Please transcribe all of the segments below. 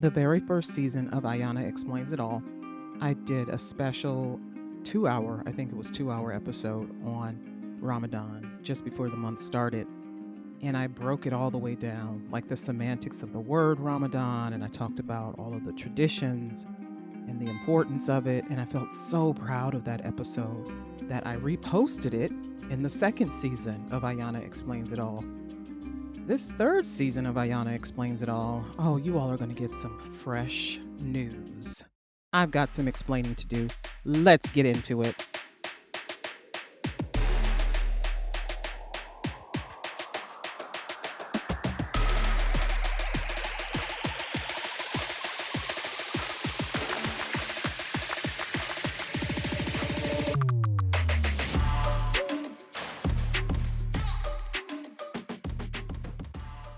The very first season of Ayana Explains It All, I did a special 2 hour, I think it was 2 hour episode on Ramadan just before the month started. And I broke it all the way down, like the semantics of the word Ramadan. And I talked about all of the traditions and the importance of it. And I felt so proud of that episode that I reposted it in the second season of Ayana Explains It All. This third season of Ayana Explains It All, oh, you all are going to get some fresh news. I've got some explaining to do. Let's get into it.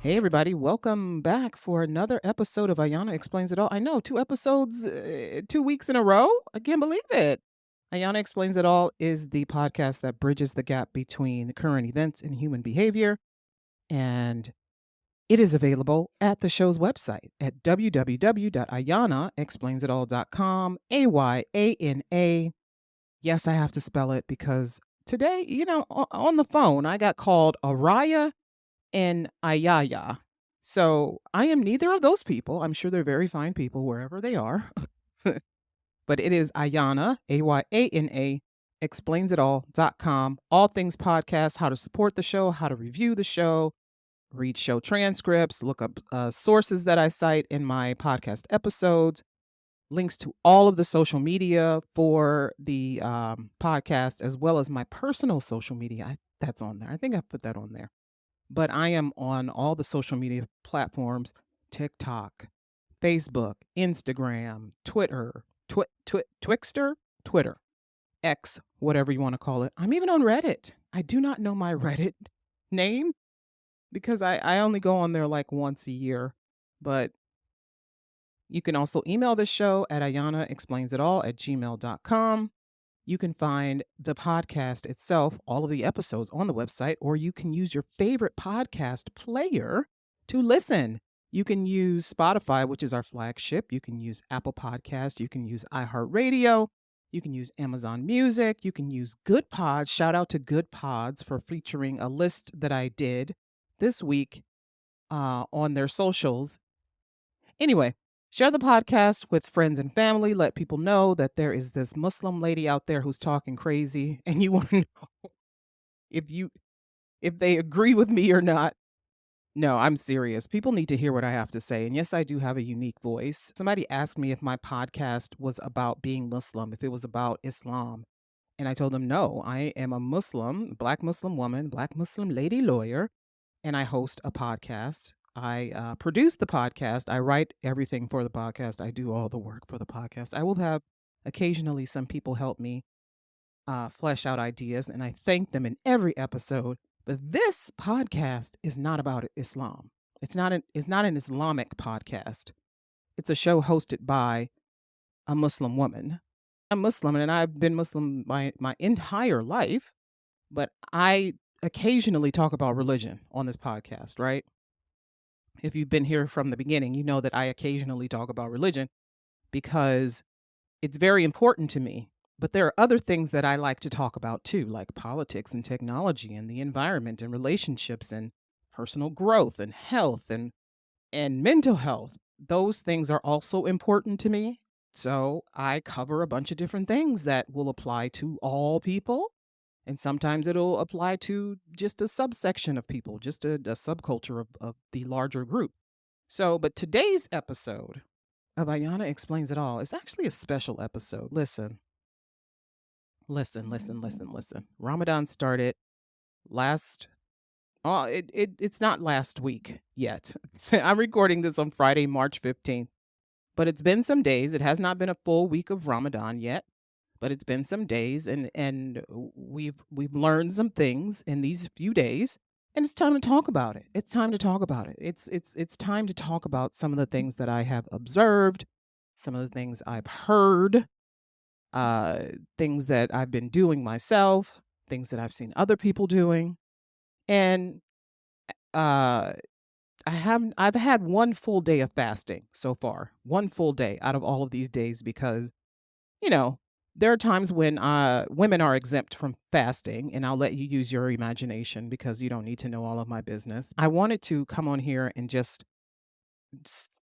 Hey, everybody, welcome back for another episode of Ayana Explains It All. I know, 2 episodes, 2 weeks in a row. I can't believe it. Ayana Explains It All is the podcast that bridges the gap between current events and human behavior. And it is available at the show's website at www.ayanaexplainsitall.com. Ayana. Yes, I have to spell it because today, on the phone, I got called Araya and Ayaya. So I am neither of those people. I'm sure they're very fine people wherever they are. But it is Ayana, Ayana, explains-it-all.com. All things podcast, how to support the show, how to review the show, read show transcripts, look up sources that I cite in my podcast episodes, links to all of the social media for the podcast, as well as my personal social media. That's on there. I think I put that on there. But I am on all the social media platforms: TikTok, Facebook, Instagram, Twitter, Twixter, Twitter, X, whatever you want to call it. I'm even on Reddit. I do not know my Reddit name because I only go on there like once a year. But you can also email the show at ayanaexplainsitall@gmail.com. You can find the podcast itself, all of the episodes on the website, or you can use your favorite podcast player to listen. You can use Spotify, which is our flagship. You can use Apple Podcast. You can use iHeartRadio. You can use Amazon Music. You can use Good Pods. Shout out to Good Pods for featuring a list that I did this week on their socials. Anyway, share the podcast with friends and family. Let people know that there is this Muslim lady out there who's talking crazy, and you want to know if you if they agree with me or not. No, I'm serious. People need to hear what I have to say. And yes, I do have a unique voice. Somebody asked me if my podcast was about being Muslim, if it was about Islam. And I told them, no, I am a Muslim, Black Muslim woman, Black Muslim lady lawyer, and I host a podcast. I produce the podcast. I write everything for the podcast. I do all the work for the podcast. I will have occasionally some people help me flesh out ideas, and I thank them in every episode. But this podcast is not about Islam. It's not an Islamic podcast. It's a show hosted by a Muslim woman. I'm Muslim, and I've been Muslim my entire life, but I occasionally talk about religion on this podcast, right? If you've been here from the beginning, you know that I occasionally talk about religion because it's very important to me. But there are other things that I like to talk about too, like politics and technology and the environment and relationships and personal growth and health and mental health. Those things are also important to me. So I cover a bunch of different things that will apply to all people. And sometimes it'll apply to just a subsection of people, just a subculture of the larger group. So, but today's episode of Ayana Explains It All is actually a special episode. Listen. Ramadan started last. Oh, it's not last week yet. I'm recording this on Friday, March 15th, but it's been some days. It has not been a full week of Ramadan yet, but it's been some days, and we've learned some things in these few days, and it's time to talk about it. It's time to talk about it. It's time to talk about some of the things that I have observed, some of the things I've heard, uh, things that I've been doing myself, things that I've seen other people doing, and uh, I've had one full day of fasting so far. One full day out of all of these days because, you know, there are times when women are exempt from fasting, and I'll let you use your imagination because you don't need to know all of my business. I wanted to come on here and just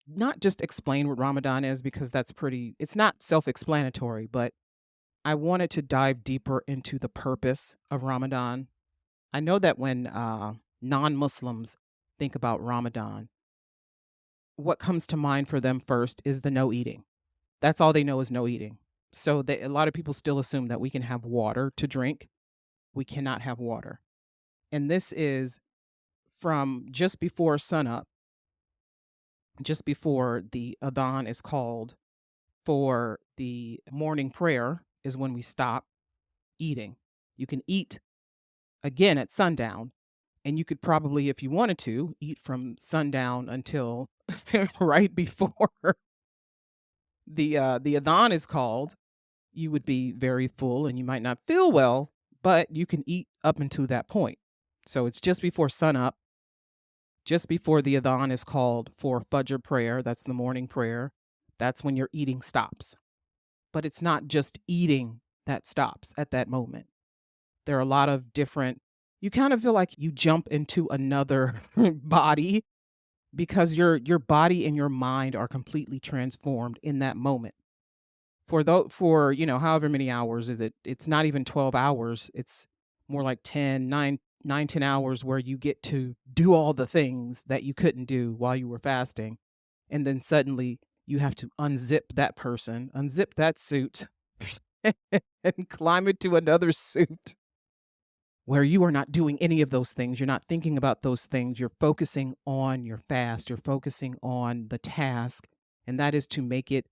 not just explain what Ramadan is because it's not self explanatory, but I wanted to dive deeper into the purpose of Ramadan. I know that when non Muslims think about Ramadan, what comes to mind for them first is the no eating. That's all they know is no eating. So a lot of people still assume that we can have water to drink. We cannot have water. And this is from just before sunup, just before the adhan is called for the morning prayer, is when we stop eating. You can eat again at sundown, and you could probably, if you wanted to, eat from sundown until right before the adhan is called. You would be very full and you might not feel well, but you can eat up until that point. So it's just before sunup, just before the adhan is called for Fajr prayer. That's the morning prayer. That's when your eating stops. But it's not just eating that stops at that moment. There are a lot of different, you kind of feel like you jump into another body because your body and your mind are completely transformed in that moment. For however many hours is it, it's not even 12 hours, it's more like 10 hours where you get to do all the things that you couldn't do while you were fasting, and then suddenly you have to unzip that suit and climb into another suit where you are not doing any of those things. You're not thinking about those things. You're focusing on your fast. You're focusing on the task, and that is to make it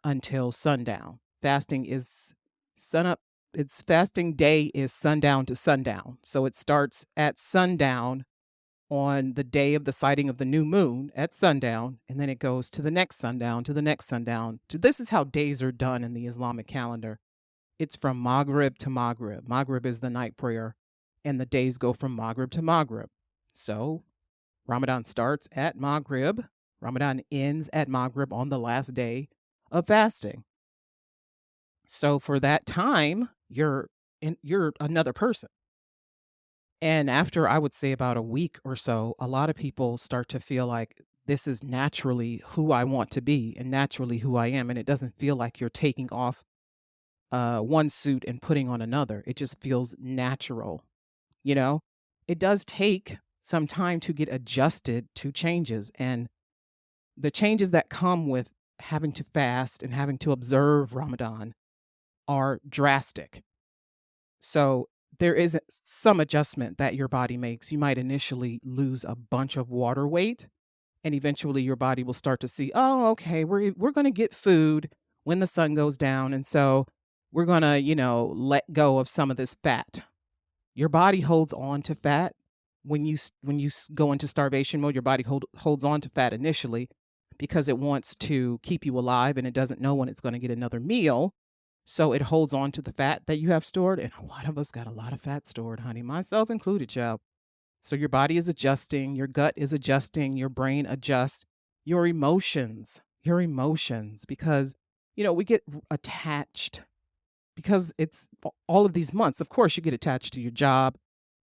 until sundown. Fasting is sunup. It's fasting day is sundown to sundown. So it starts at sundown on the day of the sighting of the new moon at sundown, and then it goes to the next sundown, to the next sundown. This is how days are done in the Islamic calendar. It's from Maghrib to Maghrib. Maghrib is the night prayer, and the days go from Maghrib to Maghrib. So Ramadan starts at Maghrib. Ramadan ends at Maghrib on the last day of fasting. So for that time, you're another person. And after I would say about a week or so, a lot of people start to feel like this is naturally who I want to be and naturally who I am. And it doesn't feel like you're taking off one suit and putting on another. It just feels natural, you know? It does take some time to get adjusted to changes. And the changes that come with having to fast and having to observe Ramadan are drastic. So there is some adjustment that your body makes. You might initially lose a bunch of water weight, and eventually your body will start to see, oh, okay, we're going to get food when the sun goes down, and so we're going to, let go of some of this fat. Your body holds on to fat when you go into starvation mode. Your body holds on to fat initially because it wants to keep you alive, and it doesn't know when it's going to get another meal. So it holds on to the fat that you have stored. And a lot of us got a lot of fat stored, honey, myself included, child. So your body is adjusting, your gut is adjusting, your brain adjusts, your emotions, because, we get attached because it's all of these months. Of course, you get attached to your job,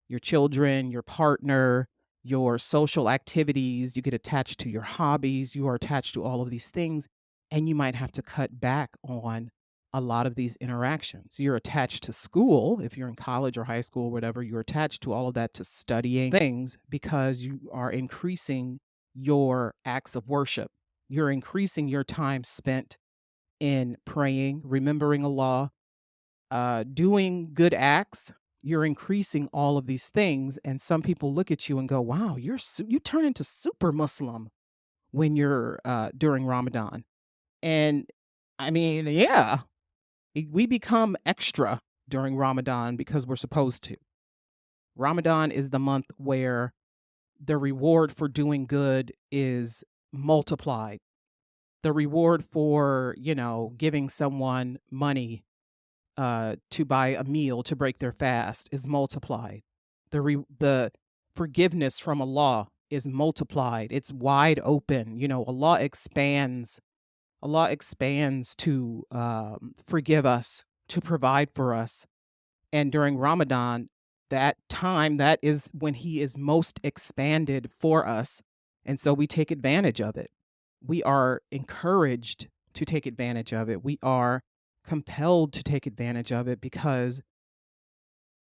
your children, your partner, your social activities. You get attached to your hobbies. You are attached to all of these things. And you might have to cut back on a lot of these interactions. You're attached to school. If you're in college or high school, or whatever, you're attached to all of that, to studying things, because you are increasing your acts of worship. You're increasing your time spent in praying, remembering Allah, doing good acts. You're increasing all of these things, and some people look at you and go, "Wow, you turn into super Muslim when you're during Ramadan." And I mean, yeah, we become extra during Ramadan because we're supposed to. Ramadan is the month where the reward for doing good is multiplied. The reward for, giving someone money to buy a meal to break their fast is multiplied. The forgiveness from Allah is multiplied. It's wide open. Allah expands to forgive us, to provide for us. And during Ramadan, that time, that is when He is most expanded for us. And so we take advantage of it. We are encouraged to take advantage of it. We are compelled to take advantage of it because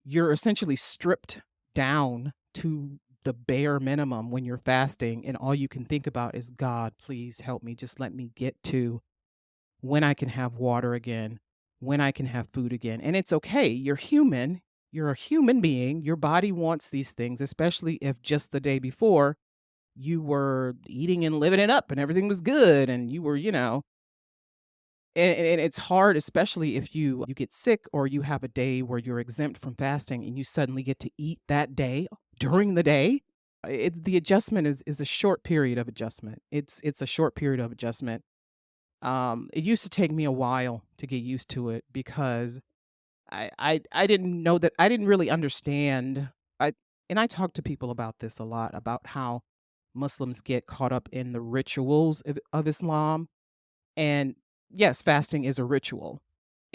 you're essentially stripped down to the bare minimum when you're fasting. And all you can think about is, God, please help me. Just let me get to when I can have water again, when I can have food again. And it's okay. You're human. You're a human being. Your body wants these things, especially if just the day before you were eating and living it up and everything was good and you were, and it's hard, especially if you get sick or you have a day where you're exempt from fasting and you suddenly get to eat that day during the day. It's the adjustment is a short period of adjustment. It's a short period of adjustment. It used to take me a while to get used to it because I didn't know that I didn't really understand. I and I talk to people about this a lot about how Muslims get caught up in the rituals of Islam. And yes, fasting is a ritual,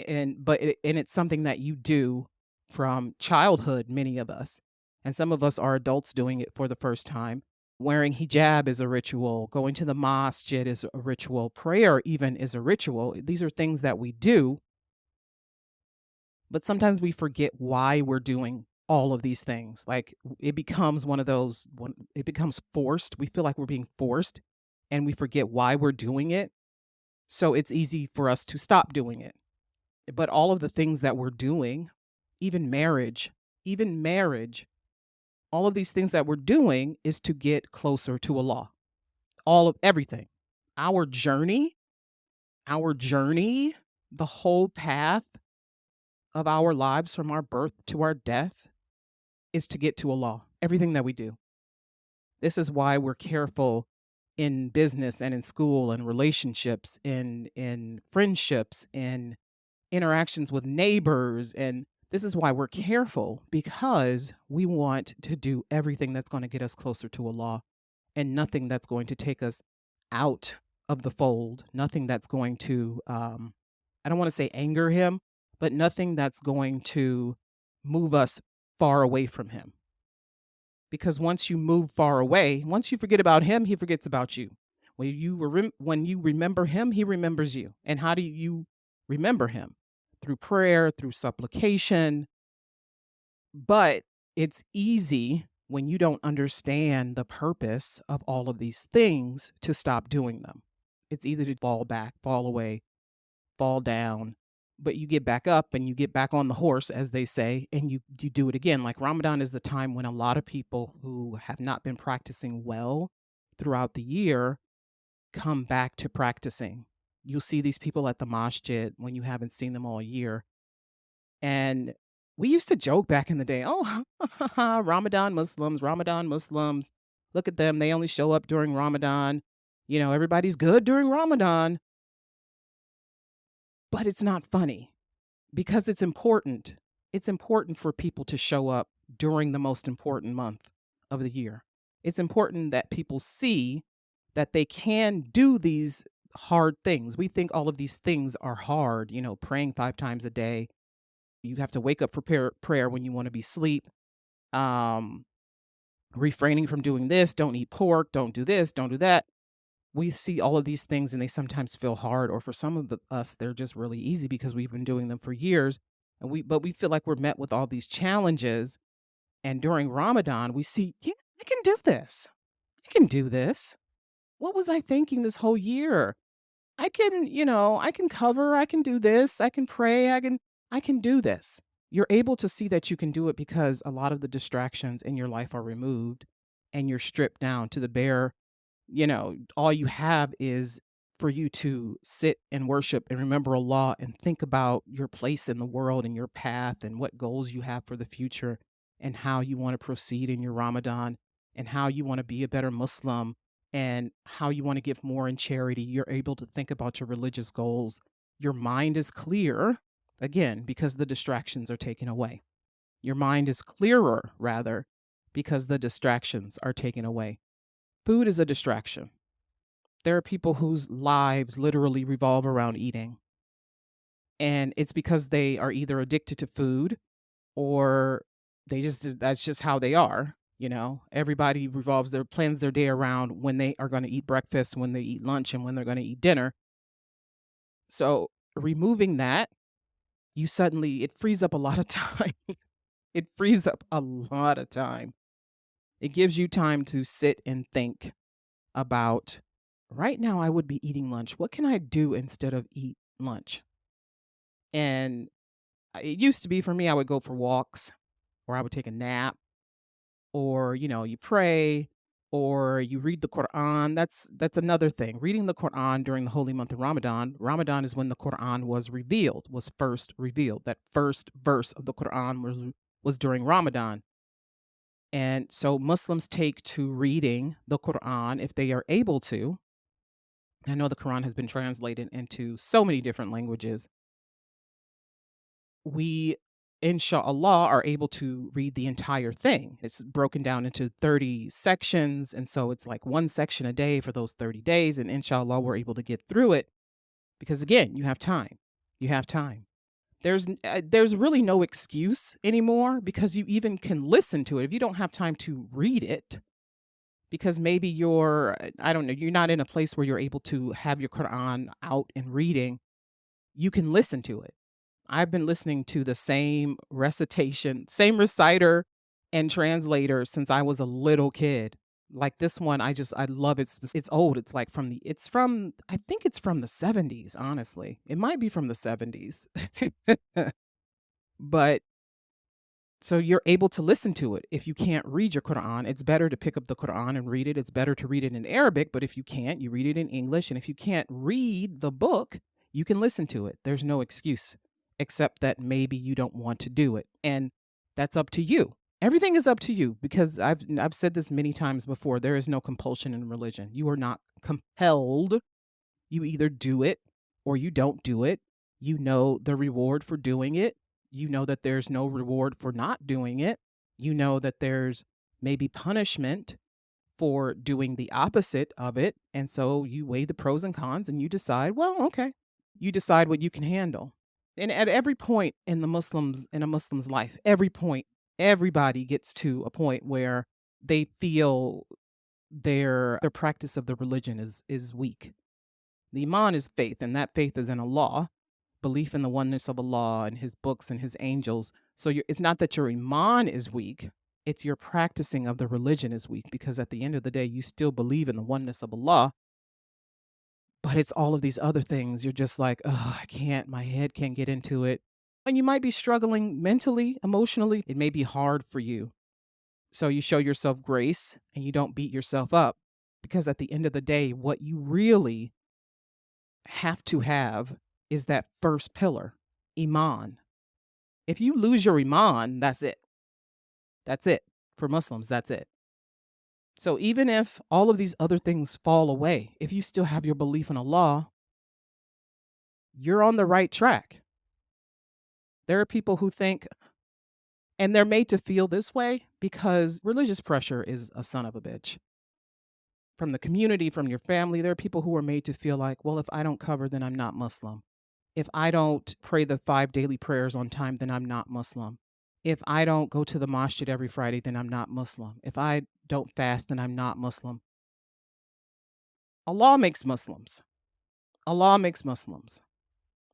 and it's something that you do from childhood. Many of us, and some of us are adults doing it for the first time. Wearing hijab is a ritual. Going to the masjid is a ritual. Prayer even is a ritual. These are things that we do, but sometimes we forget why we're doing all of these things. Like it becomes one of those when it becomes forced. We feel like we're being forced and we forget why we're doing it. So it's easy for us to stop doing it. But all of the things that we're doing, even marriage, all of these things that we're doing is to get closer to Allah. All of everything. Our journey, our journey, the whole path of our lives from our birth to our death is to get to Allah. Everything that we do. This is why we're careful in business and in school and relationships, in friendships, in interactions with neighbors. And this is why we're careful because we want to do everything that's going to get us closer to Allah and nothing that's going to take us out of the fold, nothing that's going to, I don't want to say anger Him, but nothing that's going to move us far away from Him. Because once you move far away, once you forget about Him, He forgets about you. When you remember Him, He remembers you. And how do you remember Him? Through prayer, through supplication. But it's easy when you don't understand the purpose of all of these things to stop doing them. It's easy to fall back, fall away, fall down, but you get back up and you get back on the horse, as they say, and you do it again. Like Ramadan is the time when a lot of people who have not been practicing well throughout the year come back to practicing. You'll see these people at the masjid when you haven't seen them all year. And we used to joke back in the day, oh, Ramadan Muslims. Look at them. They only show up during Ramadan. Everybody's good during Ramadan. But it's not funny because it's important. It's important for people to show up during the most important month of the year. It's important that people see that they can do these hard things. We think all of these things are hard, praying 5 times a day. You have to wake up for prayer when you want to be asleep. Refraining from doing this, don't eat pork, don't do this, don't do that. We see all of these things and they sometimes feel hard, or for some of us, they're just really easy because we've been doing them for years. But we feel like we're met with all these challenges. And during Ramadan, we see, yeah, I can do this. I can do this. What was I thinking this whole year? I can cover, I can do this, I can pray, I can do this. You're able to see that you can do it because a lot of the distractions in your life are removed and you're stripped down to the bare, all you have is for you to sit and worship and remember Allah and think about your place in the world and your path and what goals you have for the future and how you want to proceed in your Ramadan and how you want to be a better Muslim and how you want to give more in charity. You're able to think about your religious goals. Your mind is clear, again, because the distractions are taken away. Your mind is clearer, rather, because the distractions are taken away. Food is a distraction. There are people whose lives literally revolve around eating, and it's because they are either addicted to food or that's just how they are. Everybody revolves their plans their day around when they are going to eat breakfast, when they eat lunch, and when they're going to eat dinner. So removing that, it frees up a lot of time. It frees up a lot of time. It gives you time to sit and think about, right now I would be eating lunch. What can I do instead of eat lunch? And it used to be for me, I would go for walks, or I would take a nap, or you pray, or you read the Quran. That's another thing. Reading the Quran during the holy month of Ramadan. Ramadan is when the Quran was first revealed. That first verse of the Quran was during Ramadan. And so Muslims take to reading the Quran if they are able to. I know the Quran has been translated into so many different languages. We, inshallah, are able to read the entire thing. It's broken down into 30 sections. And so it's like one section a day for those 30 days. And inshallah, we're able to get through it because, again, you have time. You have time. There's really no excuse anymore because you even can listen to it if you don't have time to read it, because maybe I don't know, you're not in a place where you're able to have your Quran out and reading. You can listen to it. I've been listening to the same recitation, same reciter and translator since I was a little kid. Like this one, I love it. It's old. I think it's from the 70s, honestly. It might be from the 70s. But so you're able to listen to it. If you can't read your Quran, it's better to pick up the Quran and read it. It's better to read it in Arabic, but if you can't, you read it in English. And if you can't read the book, you can listen to it. There's no excuse, except that maybe you don't want to do it. And that's up to you. Everything is up to you, because I've said this many times before. There is no compulsion in religion. You are not compelled. You either do it or you don't do it. You know the reward for doing it. You know that there's no reward for not doing it. You know that there's maybe punishment for doing the opposite of it. And so you weigh the pros and cons and you decide, well, okay. You decide what you can handle. And at every point in a Muslim's life, every point, everybody gets to a point where they feel their practice of the religion is weak. The Iman is faith, and that faith is in Allah, belief in the oneness of Allah and His books and His angels. So it's not that your Iman is weak, it's your practicing of the religion is weak, because at the end of the day, you still believe in the oneness of Allah, but it's all of these other things. You're just like, oh, my head can't get into it. And you might be struggling mentally, emotionally. It may be hard for you. So you show yourself grace and you don't beat yourself up, because at the end of the day, what you really have to have is that first pillar, Iman. If you lose your Iman, that's it. That's it. For Muslims, that's it. So even if all of these other things fall away, if you still have your belief in Allah, you're on the right track. There are people who think, and they're made to feel this way because religious pressure is a son of a bitch. From the community, from your family, there are people who are made to feel like, well, if I don't cover, then I'm not Muslim. If I don't pray the 5 daily prayers on time, then I'm not Muslim. If I don't go to the masjid every Friday, then I'm not Muslim. If I don't fast, then I'm not Muslim. Allah makes Muslims. Allah makes Muslims.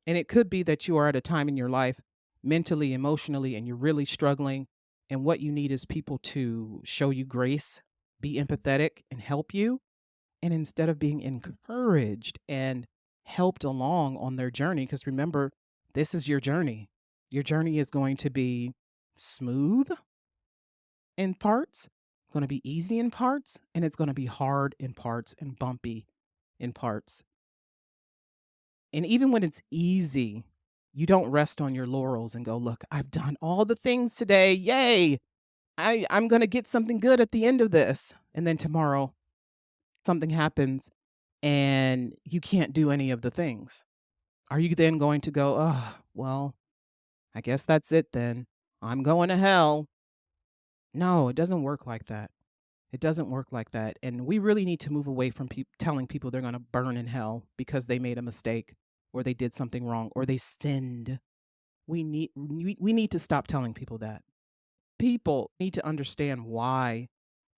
And it could be that you are at a time in your life, mentally, emotionally, and you're really struggling. And what you need is people to show you grace, be empathetic, and help you. And instead of being encouraged and helped along on their journey, because remember, this is your journey. Your journey is going to be smooth in parts, it's going to be easy in parts, and it's going to be hard in parts and bumpy in parts. And even when it's easy, you don't rest on your laurels and go, look, I've done all the things today. Yay. I'm going to get something good at the end of this. And then tomorrow, something happens and you can't do any of the things. Are you then going to go, oh, well, I guess that's it then. I'm going to hell. No, it doesn't work like that. It doesn't work like that. And we really need to move away from telling people they're going to burn in hell because they made a mistake or they did something wrong or they sinned. We need to stop telling people that. People need to understand why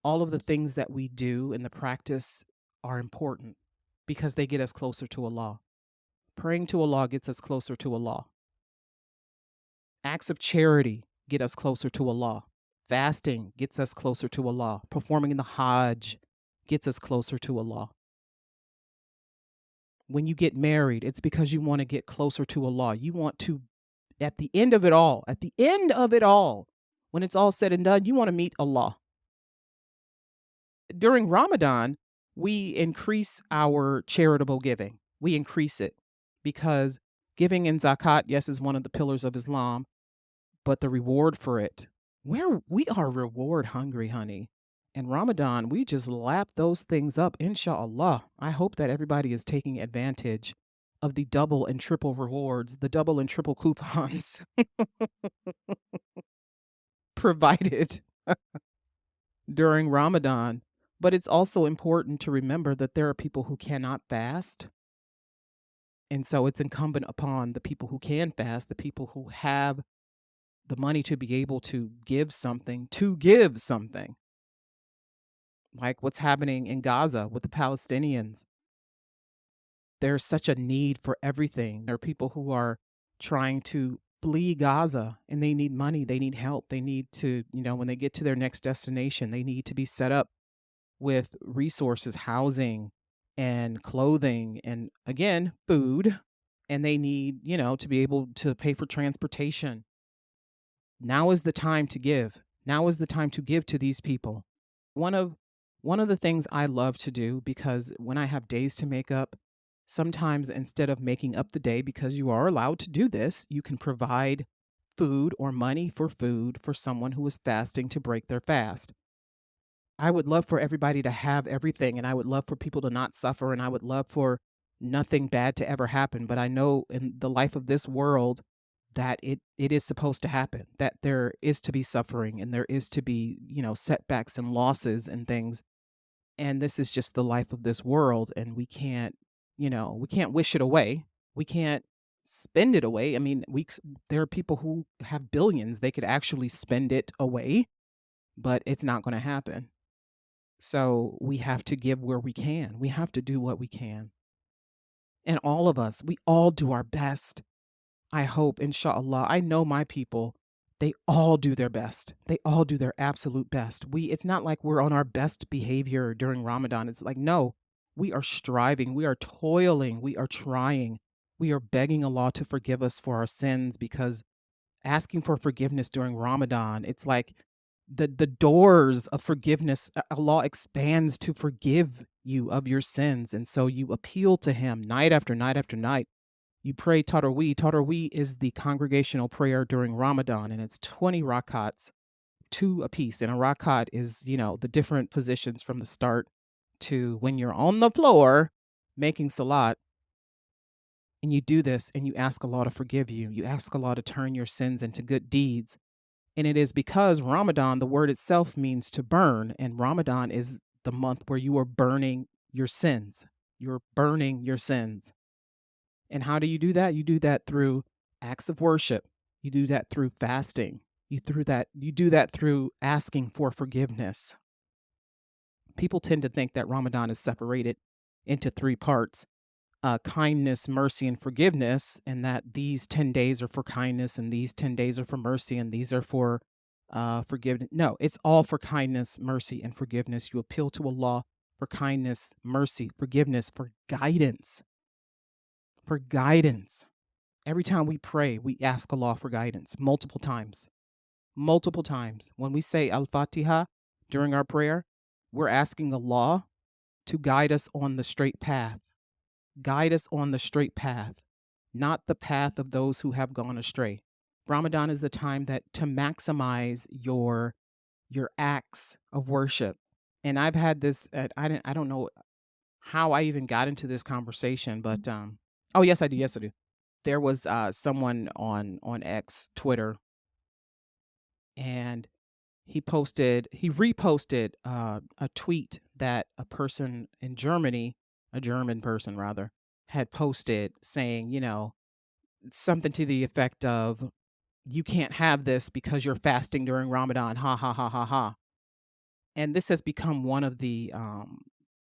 all of the things that we do in the practice are important because they get us closer to Allah. Praying to Allah gets us closer to Allah. Acts of charity get us closer to Allah. Fasting gets us closer to Allah. Performing the Hajj gets us closer to Allah. When you get married, it's because you want to get closer to Allah. You want to, at the end of it all, when it's all said and done, you want to meet Allah. During Ramadan, we increase our charitable giving. We increase it because giving in zakat, yes, is one of the pillars of Islam, but the reward for it, we are reward hungry, honey. In Ramadan, we just lap those things up, inshallah. I hope that everybody is taking advantage of the double and triple rewards, the double and triple coupons provided during Ramadan. But it's also important to remember that there are people who cannot fast. And so it's incumbent upon the people who can fast, the people who have the money to be able to give something, like what's happening in Gaza with the Palestinians. There's such a need for everything. There are people who are trying to flee Gaza and they need money, they need help. They need to, when they get to their next destination, they need to be set up with resources, housing and clothing and again, food. And they need, to be able to pay for transportation. Now is the time to give. Now is the time to give to these people. One of the things I love to do, because when I have days to make up, sometimes instead of making up the day, because you are allowed to do this, you can provide food or money for food for someone who is fasting to break their fast. I would love for everybody to have everything, and I would love for people to not suffer, and I would love for nothing bad to ever happen. But I know in the life of this world that it is supposed to happen, that there is to be suffering and there is to be, setbacks and losses and things. And this is just the life of this world. And we can't wish it away. We can't spend it away. I mean, there are people who have billions. They could actually spend it away, but it's not going to happen. So we have to give where we can. We have to do what we can. And all of us, we all do our best. I hope, inshallah. I know my people, they all do their best. They all do their absolute best. It's not like we're on our best behavior during Ramadan. It's like, no, we are striving, we are toiling, we are trying. We are begging Allah to forgive us for our sins because asking for forgiveness during Ramadan, it's like the doors of forgiveness, Allah expands to forgive you of your sins. And so you appeal to him night after night after night. You pray Taraweeh. Taraweeh is the congregational prayer during Ramadan, and it's 20 rakats, 2 apiece. And a rakat is, the different positions from the start to when you're on the floor making salat. And you do this and you ask Allah to forgive you. You ask Allah to turn your sins into good deeds. And it is because Ramadan, the word itself means to burn. And Ramadan is the month where you are burning your sins. You're burning your sins. And how do you do that? You do that through acts of worship. You do that through fasting. You do that through asking for forgiveness. People tend to think that Ramadan is separated into 3 parts. Kindness, mercy, and forgiveness, and that these 10 days are for kindness and these 10 days are for mercy and these are for forgiveness. No, it's all for kindness, mercy, and forgiveness. You appeal to Allah for kindness, mercy, forgiveness, for guidance. For guidance. Every time we pray, we ask Allah for guidance multiple times. Multiple times. When we say Al-Fatiha during our prayer, we're asking Allah to guide us on the straight path. Guide us on the straight path, not the path of those who have gone astray. Ramadan is the time that to maximize your acts of worship. And I've had this. I don't know how I even got into this conversation, but oh yes, I do. Yes, I do. There was someone on X, Twitter, and he reposted a tweet that a person in Germany, a German person rather, had posted saying, something to the effect of, you can't have this because you're fasting during Ramadan. Ha ha ha ha ha. And this has become one of the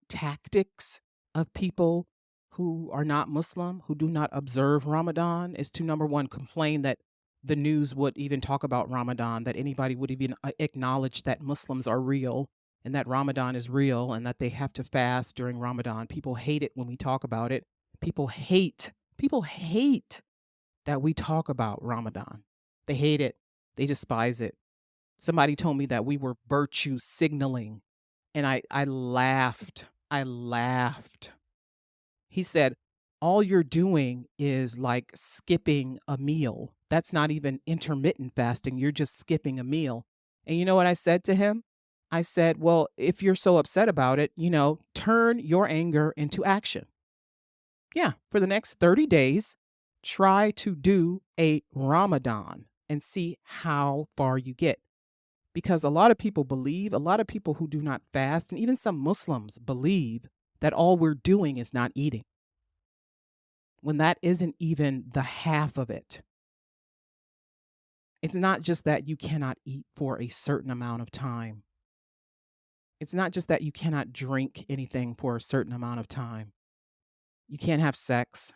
tactics of people who are not Muslim, who do not observe Ramadan, is to number one, complain that the news would even talk about Ramadan, that anybody would even acknowledge that Muslims are real and that Ramadan is real and that they have to fast during Ramadan. People hate it when we talk about it. People hate that we talk about Ramadan. They hate it. They despise it. Somebody told me that we were virtue signaling, and I laughed. I laughed. He said, "All you're doing is like skipping a meal. That's not even intermittent fasting. You're just skipping a meal." And you know what I said to him? I said, "Well, if you're so upset about it, turn your anger into action. Yeah, for the next 30 days, try to do a Ramadan and see how far you get." Because a lot of people who do not fast, and even some Muslims believe that all we're doing is not eating, when that isn't even the half of it. It's not just that you cannot eat for a certain amount of time. It's not just that you cannot drink anything for a certain amount of time. You can't have sex.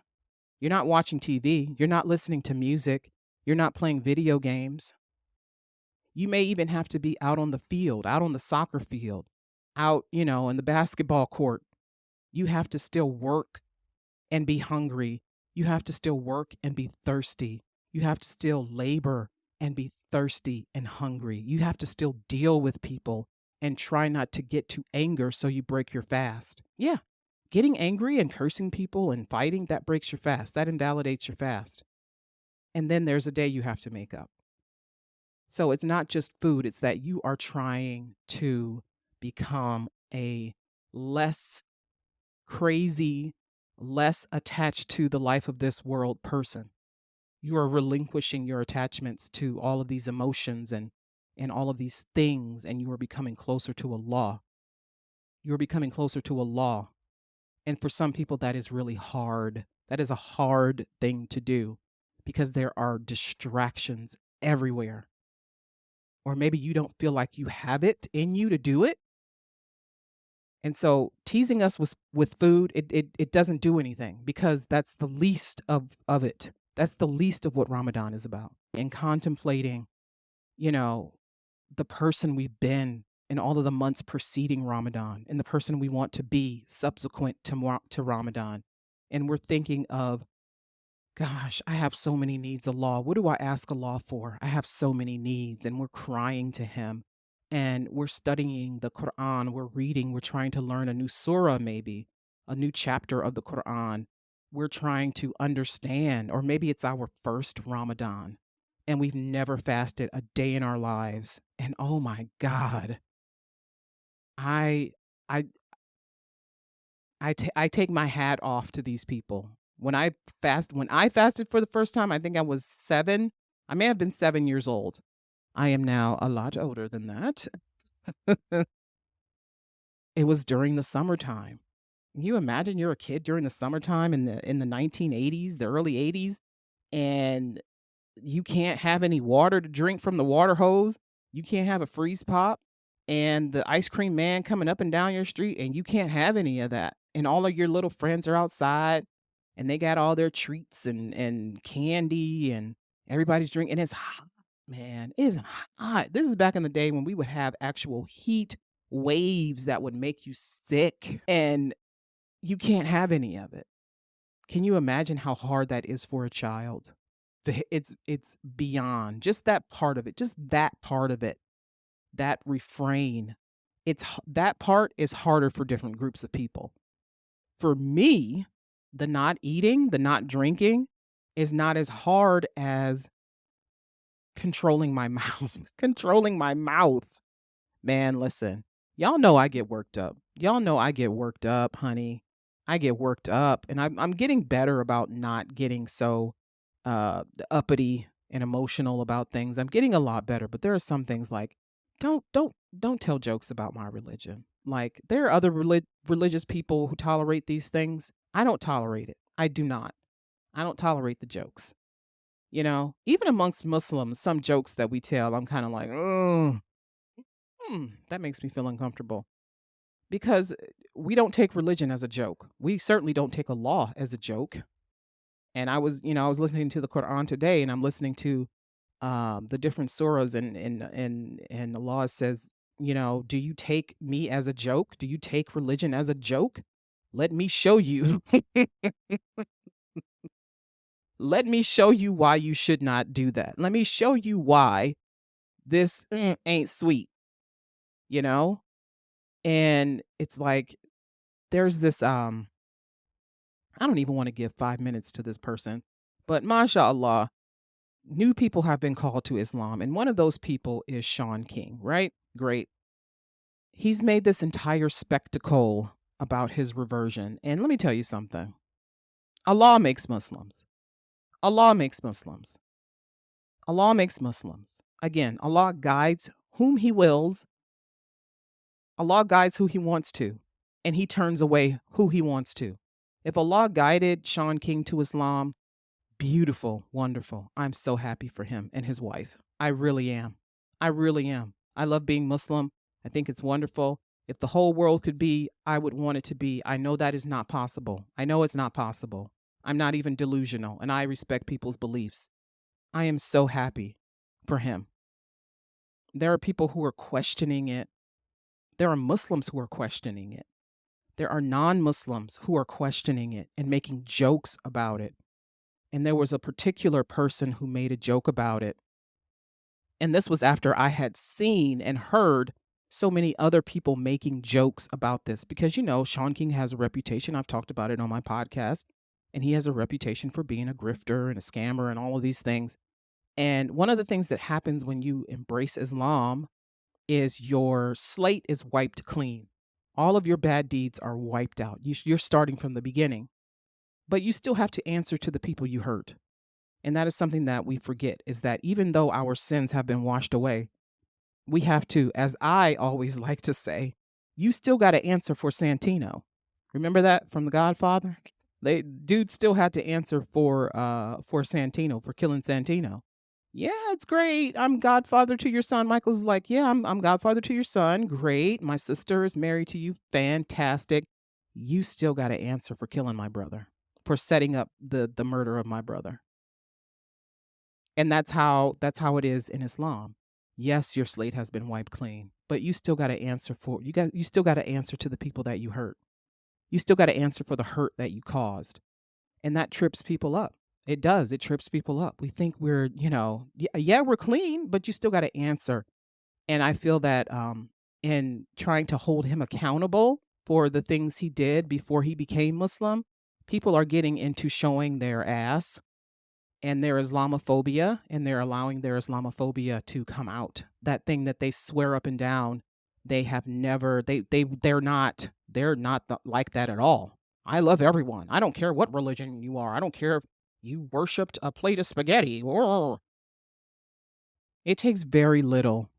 You're not watching TV. You're not listening to music. You're not playing video games. You may even have to be out on the field, out on the soccer field, out, in the basketball court. You have to still work and be hungry. You have to still work and be thirsty. You have to still labor and be thirsty and hungry. You have to still deal with people and try not to get to anger so you break your fast. Yeah, getting angry and cursing people and fighting, that breaks your fast. That invalidates your fast. And then there's a day you have to make up. So it's not just food, it's that you are trying to become a less crazy, less attached to the life of this world person. You are relinquishing your attachments to all of these emotions and all of these things, and you are becoming closer to Allah. You're becoming closer to Allah. And for some people, that is really hard. That is a hard thing to do because there are distractions everywhere. Or maybe you don't feel like you have it in you to do it. And so teasing us with food, it doesn't do anything because that's the least of it. That's the least of what Ramadan is about. And contemplating, you know, the person we've been in all of the months preceding Ramadan and the person we want to be subsequent to Ramadan. And we're thinking of, gosh, I have so many needs, Allah. What do I ask Allah for? I have so many needs, and we're crying to Him. And we're studying the Quran, we're reading, we're trying to learn a new surah, maybe a new chapter of the Quran. We're trying to understand, or maybe it's our first Ramadan, and we've never fasted a day in our lives. And oh my God, I, I, I take my hat off to these people. When I fasted for the first time, I think I was 7. I may have been 7 years old. I am now a lot older than that. It was during the summertime. Can you imagine you're a kid during the summertime in the 1980s, the early 80s, and you can't have any water to drink from the water hose. You can't have a freeze pop and the ice cream man coming up and down your street, and you can't have any of that. And all of your little friends are outside and they got all their treats and candy and everybody's drinking. And it's hot, man. It's hot. This is back in the day when we would have actual heat waves that would make you sick, and you can't have any of it. Can you imagine how hard that is for a child? It's beyond just that part of it, just that part of it, that refrain. That part is harder for different groups of people. For me, the not eating, the not drinking is not as hard as controlling my mouth. Controlling my mouth. Man, listen. Y'all know I get worked up. Y'all know I get worked up, honey. I get worked up, and I'm getting better about not getting so uppity and emotional about things. I'm getting a lot better, but there are some things like don't tell jokes about my religion. Like, there are other religious people who tolerate these things. I don't tolerate it. I do not. I don't tolerate the jokes. Even amongst Muslims, some jokes that we tell, I'm kind of like, oh, that makes me feel uncomfortable because we don't take religion as a joke. We certainly don't take a law as a joke. And I was listening to the Quran today, and I'm listening to the different surahs, and Allah says, do you take me as a joke? Do you take religion as a joke? Let me show you. Let me show you why you should not do that. Let me show you why this ain't sweet, you know? And it's like there's this I don't even want to give 5 minutes to this person, but mashallah, new people have been called to Islam, and one of those people is Sean King, right? Great. He's made this entire spectacle about his reversion. And let me tell you something. Allah makes Muslims. Allah makes Muslims. Allah makes Muslims. Again, Allah guides whom he wills. Allah guides who he wants to, and he turns away who he wants to. If Allah guided Sean King to Islam, beautiful, wonderful. I'm so happy for him and his wife. I really am. I really am. I love being Muslim. I think it's wonderful. If the whole world could be, I would want it to be. I know that is not possible. I know it's not possible. I'm not even delusional, and I respect people's beliefs. I am so happy for him. There are people who are questioning it. There are Muslims who are questioning it. There are non-Muslims who are questioning it and making jokes about it. And there was a particular person who made a joke about it. And this was after I had seen and heard so many other people making jokes about this. Because, Sean King has a reputation. I've talked about it on my podcast. And he has a reputation for being a grifter and a scammer and all of these things. And one of the things that happens when you embrace Islam is your slate is wiped clean. All of your bad deeds are wiped out. You're starting from the beginning. But you still have to answer to the people you hurt. And that is something that we forget, is that even though our sins have been washed away, we have to, as I always like to say, you still got to answer for Santino. Remember that from The Godfather? Dude still had to answer for Santino, for killing Santino. Yeah, it's great. I'm godfather to your son. Michael's like, yeah, I'm godfather to your son. Great. My sister is married to you. Fantastic. You still got to answer for killing my brother, for setting up the murder of my brother. And that's how it is in Islam. Yes, your slate has been wiped clean, but you still got to answer you still got to answer to the people that you hurt. You still got to answer for the hurt that you caused. And that trips people up. It does. It trips people up. We think we're, yeah, we're clean, but you still got to answer. And I feel that in trying to hold him accountable for the things he did before he became Muslim, people are getting into showing their ass and their Islamophobia, and they're allowing their Islamophobia to come out. That thing that they swear up and down, they have never, they're not like that at all. I love everyone. I don't care what religion you are. I don't care if you worshipped a plate of spaghetti. It takes very little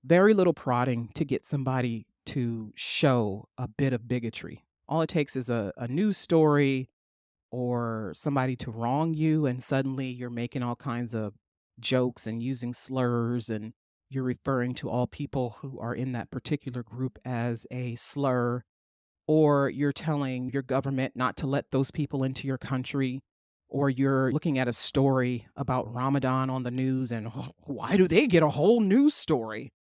prodding to get somebody to show a bit of bigotry. All it takes is a news story or somebody to wrong you, and suddenly you're making all kinds of jokes and using slurs, and you're referring to all people who are in that particular group as a slur, or you're telling your government not to let those people into your country, or you're looking at a story about Ramadan on the news and why do they get a whole news story?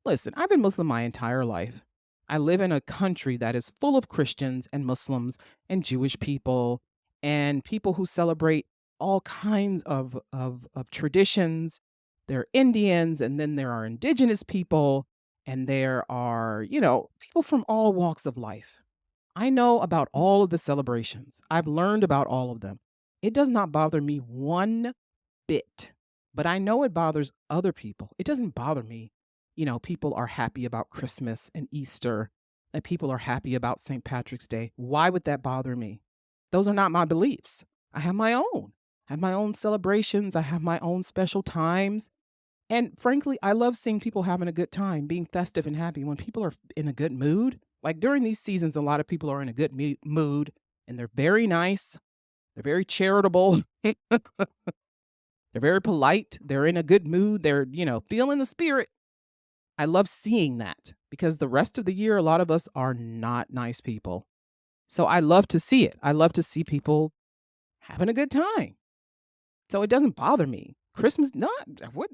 Listen, I've been Muslim my entire life. I live in a country that is full of Christians and Muslims and Jewish people and people who celebrate all kinds of traditions. There are Indians, and then there are indigenous people, and there are, people from all walks of life. I know about all of the celebrations. I've learned about all of them. It does not bother me one bit, but I know it bothers other people. It doesn't bother me. People are happy about Christmas and Easter, and people are happy about St. Patrick's Day. Why would that bother me? Those are not my beliefs. I have my own. I have my own celebrations. I have my own special times. And frankly, I love seeing people having a good time, being festive and happy. When people are in a good mood, like during these seasons, a lot of people are in a good mood and they're very nice. They're very charitable. They're very polite. They're in a good mood. They're, feeling the spirit. I love seeing that because the rest of the year, a lot of us are not nice people. So I love to see it. I love to see people having a good time. So it doesn't bother me. Christmas, not what?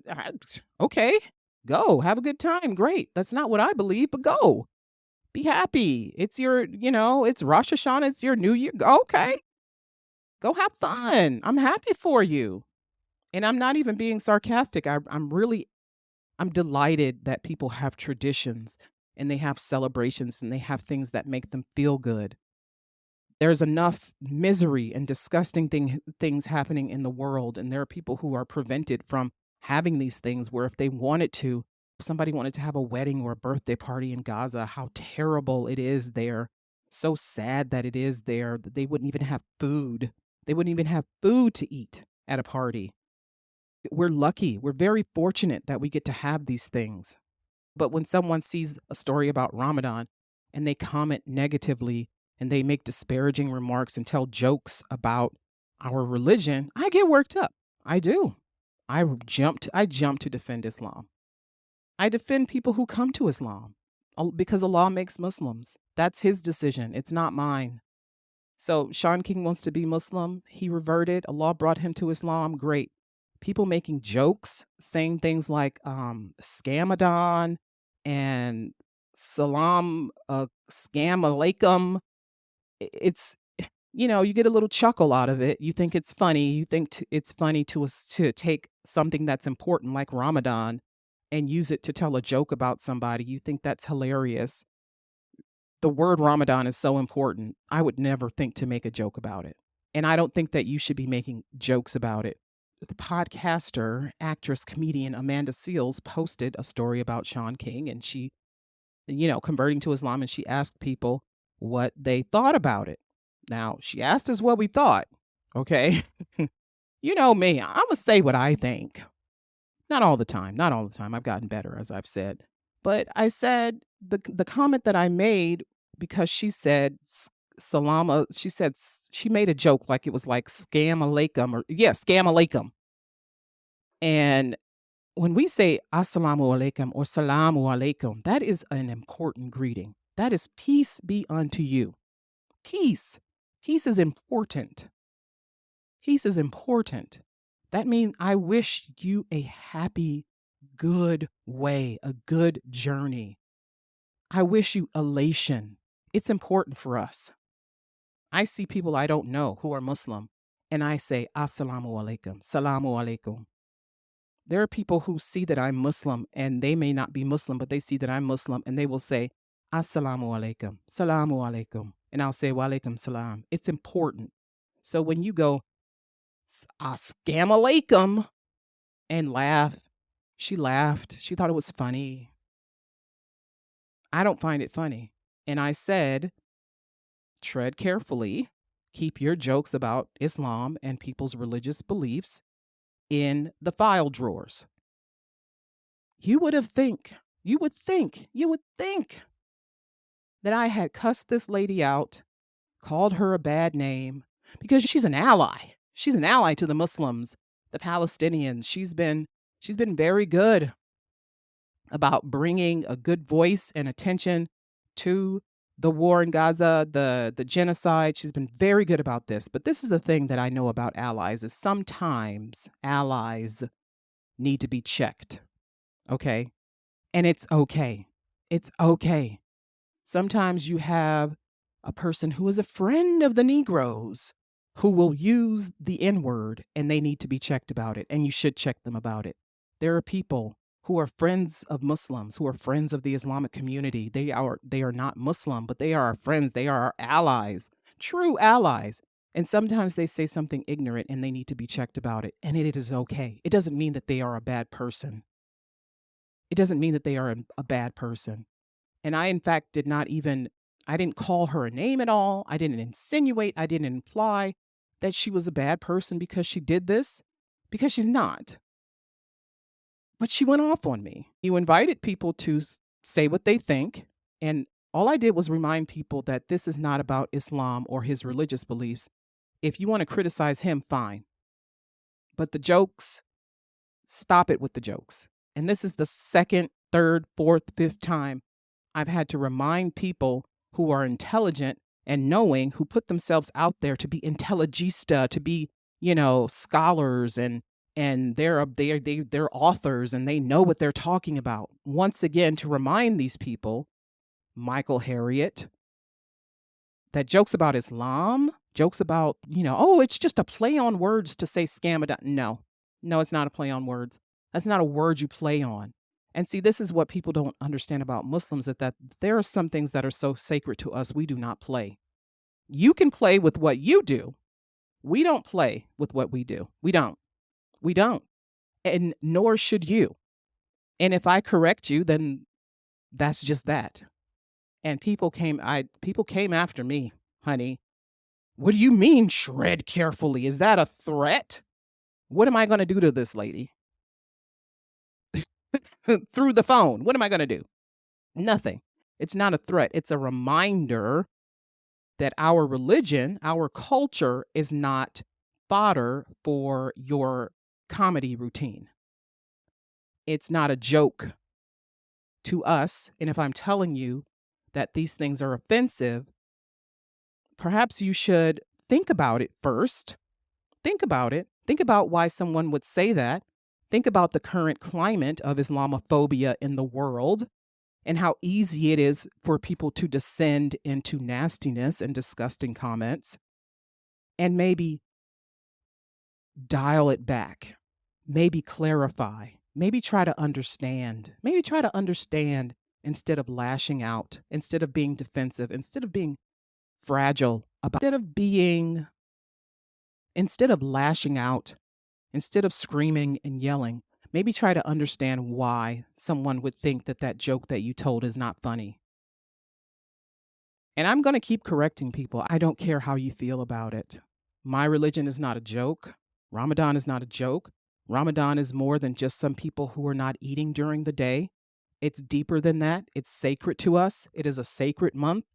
Okay, go have a good time. Great. That's not what I believe, but go be happy. It's your, it's Rosh Hashanah. It's your New Year. Okay, go have fun. I'm happy for you, and I'm not even being sarcastic. I'm delighted that people have traditions and they have celebrations and they have things that make them feel good. There's enough misery and disgusting things happening in the world, and there are people who are prevented from having these things where if they wanted to, if somebody wanted to have a wedding or a birthday party in Gaza, how terrible it is there. So sad that it is there that they wouldn't even have food. They wouldn't even have food to eat at a party. We're lucky. We're very fortunate that we get to have these things. But when someone sees a story about Ramadan and they comment negatively and they make disparaging remarks and tell jokes about our religion, I get worked up. I do. I jump to defend Islam. I defend people who come to Islam because Allah makes Muslims. That's his decision. It's not mine. So Sean King wants to be Muslim. He reverted. Allah brought him to Islam. Great. People making jokes, saying things like Scamadan and Salam Scam Alaikum. It's you get a little chuckle out of it. You think it's funny. You think it's funny to us to take something that's important like Ramadan and use it to tell a joke about somebody. You think that's hilarious. The word Ramadan is so important. I would never think to make a joke about it. And I don't think that you should be making jokes about it. The podcaster, actress, comedian Amanda Seales posted a story about Sean King and she, converting to Islam, and she asked people what they thought about it. Now, she asked us what we thought. Okay. You know me, I'm going to say what I think. Not all the time. Not all the time. I've gotten better, as I've said. But I said the comment that I made because she said salama. She said she made a joke like it was like scam alaikum or yeah, scam alaikum. And when we say assalamu alaikum or salamu alaikum, that is an important greeting. That is peace be unto you. Peace. Peace is important. Peace is important. That means I wish you a happy, good way, a good journey. I wish you elation. It's important for us. I see people I don't know who are Muslim, and I say, Assalamu alaikum, Salamu alaikum. There are people who see that I'm Muslim, and they may not be Muslim, but they see that I'm Muslim, and they will say, Assalamu alaikum, Salamu alaikum. And I'll say, Wa alaikum salam. It's important. So when you go, Scam alaikum, and laugh, she laughed. She thought it was funny. I don't find it funny. And I said, tread carefully. Keep your jokes about Islam and people's religious beliefs in the file drawers. You would think that I had cussed this lady out, called her a bad name, because she's an ally. She's an ally to the Muslims, the Palestinians. She's been very good about bringing a good voice and attention to the war in Gaza, the genocide. She's been very good about this. But this is the thing that I know about allies is sometimes allies need to be checked. Okay? And it's okay. It's okay. Sometimes you have a person who is a friend of the Negroes who will use the N-word and they need to be checked about it. And you should check them about it. There are people who are friends of Muslims, who are friends of the Islamic community. They are not Muslim, but they are our friends. They are our allies, true allies. And sometimes they say something ignorant and they need to be checked about it. And it is okay. It doesn't mean that they are a bad person. It doesn't mean that they are a bad person. And I, in fact, I didn't call her a name at all. I didn't insinuate, I didn't imply that she was a bad person because she did this, because she's not. But she went off on me. You invited people to say what they think. And all I did was remind people that this is not about Islam or his religious beliefs. If you want to criticize him, fine. But the jokes, stop it with the jokes. And this is the second, third, fourth, fifth time I've had to remind people who are intelligent and knowing, who put themselves out there to be intelligista, to be, scholars, and they're authors and they know what they're talking about. Once again, to remind these people, Michael Harriot, that jokes about Islam, jokes about, oh, it's just a play on words to say scam. No, it's not a play on words. That's not a word you play on. And see, this is what people don't understand about Muslims, that there are some things that are so sacred to us, we do not play. You can play with what you do. We don't play with what we do. We don't. We don't. And nor should you. And if I correct you, then that's just that. And people came after me, honey. What do you mean shred carefully? Is that a threat? What am I going to do to this lady? Through the phone. What am I going to do? Nothing. It's not a threat. It's a reminder that our religion, our culture is not fodder for your comedy routine. It's not a joke to us. And if I'm telling you that these things are offensive, perhaps you should think about it first. Think about it. Think about why someone would say that. Think about the current climate of Islamophobia in the world and how easy it is for people to descend into nastiness and disgusting comments, and maybe dial it back, maybe clarify, maybe try to understand, instead of lashing out, instead of being defensive, instead of being fragile, instead of lashing out, instead of screaming and yelling. Maybe try to understand why someone would think that joke that you told is not funny. And I'm going to keep correcting people. I don't care how you feel about it. My religion is not a joke. Ramadan is not a joke. Ramadan is more than just some people who are not eating during the day. It's deeper than that. It's sacred to us. It is a sacred month,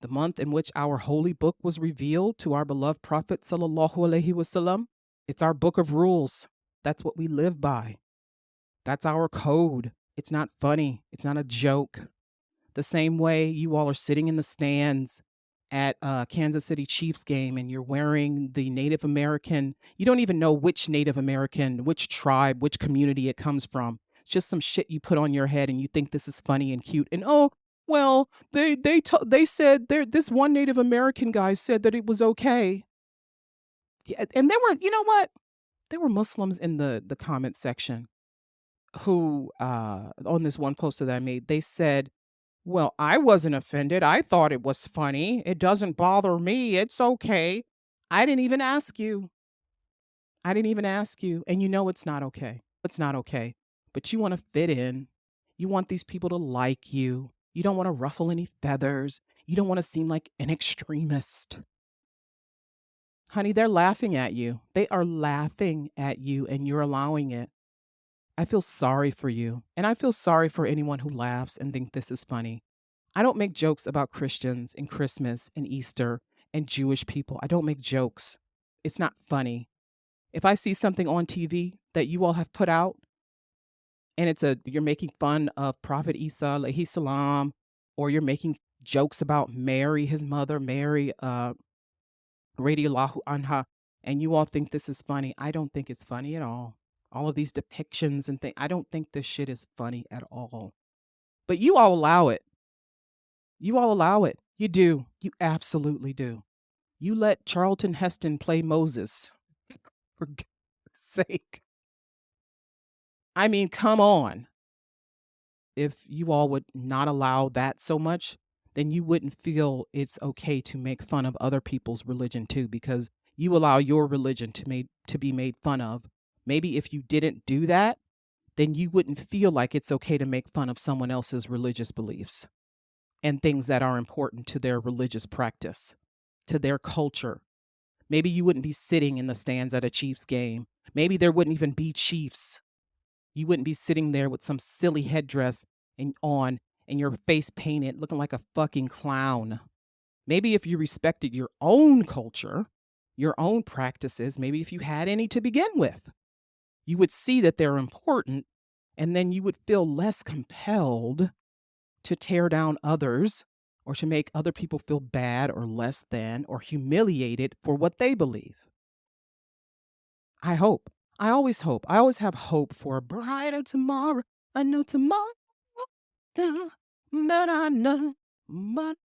the month in which our holy book was revealed to our beloved Prophet sallallahu alaihi wasallam. It's our book of rules. That's what we live by. That's our code. It's not funny. It's not a joke. The same way you all are sitting in the stands at a Kansas City Chiefs game and you're wearing the Native American, you don't even know which Native American, which tribe, which community it comes from. It's just some shit you put on your head and you think this is funny and cute. And oh, well, they said this one Native American guy said that it was okay. Yeah, and there were, you know what? There were Muslims in the comment section who on this one poster that I made, they said, well, I wasn't offended. I thought it was funny. It doesn't bother me. It's okay. I didn't even ask you. I didn't even ask you. And you know it's not okay. It's not okay. But you want to fit in. You want these people to like you. You don't want to ruffle any feathers. You don't want to seem like an extremist. Honey, they're laughing at you. They are laughing at you and you're allowing it. I feel sorry for you. And I feel sorry for anyone who laughs and think this is funny. I don't make jokes about Christians and Christmas and Easter and Jewish people. I don't make jokes. It's not funny. If I see something on TV that you all have put out and you're making fun of Prophet Isa alayhi salam, or you're making jokes about Mary, his mother, Mary, radiallahu anha, and you all think this is funny, I don't think it's funny at all. All of these depictions and things, I don't think this shit is funny at all. But you all allow it. You all allow it. You do. You absolutely do. You let Charlton Heston play Moses. For God's sake. I mean, come on. If you all would not allow that so much, then you wouldn't feel it's okay to make fun of other people's religion too, because you allow your religion to be made fun of. Maybe if you didn't do that, then you wouldn't feel like it's okay to make fun of someone else's religious beliefs and things that are important to their religious practice, to their culture. Maybe you wouldn't be sitting in the stands at a Chiefs game. Maybe there wouldn't even be Chiefs. You wouldn't be sitting there with some silly headdress and your face painted looking like a fucking clown. Maybe if you respected your own culture, your own practices, maybe if you had any to begin with, you would see that they're important, and then you would feel less compelled to tear down others or to make other people feel bad or less than or humiliated for what they believe. I hope. I always hope. I always have hope for a brighter tomorrow. I know tomorrow, but I know, but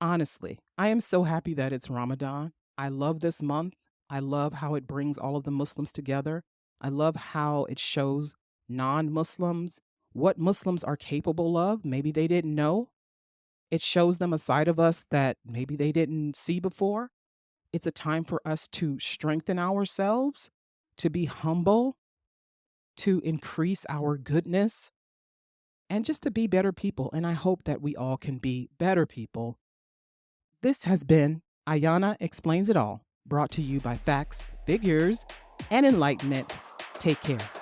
honestly, I am so happy that it's Ramadan. I love this month. I love how it brings all of the Muslims together. I love how it shows non Muslims what Muslims are capable of. Maybe they didn't know. It shows them a side of us that maybe they didn't see before. It's a time for us to strengthen ourselves, to be humble, to increase our goodness, and just to be better people. And I hope that we all can be better people. This has been Ayana Explains It All, brought to you by Facts, Figures, and Enlightenment. Take care.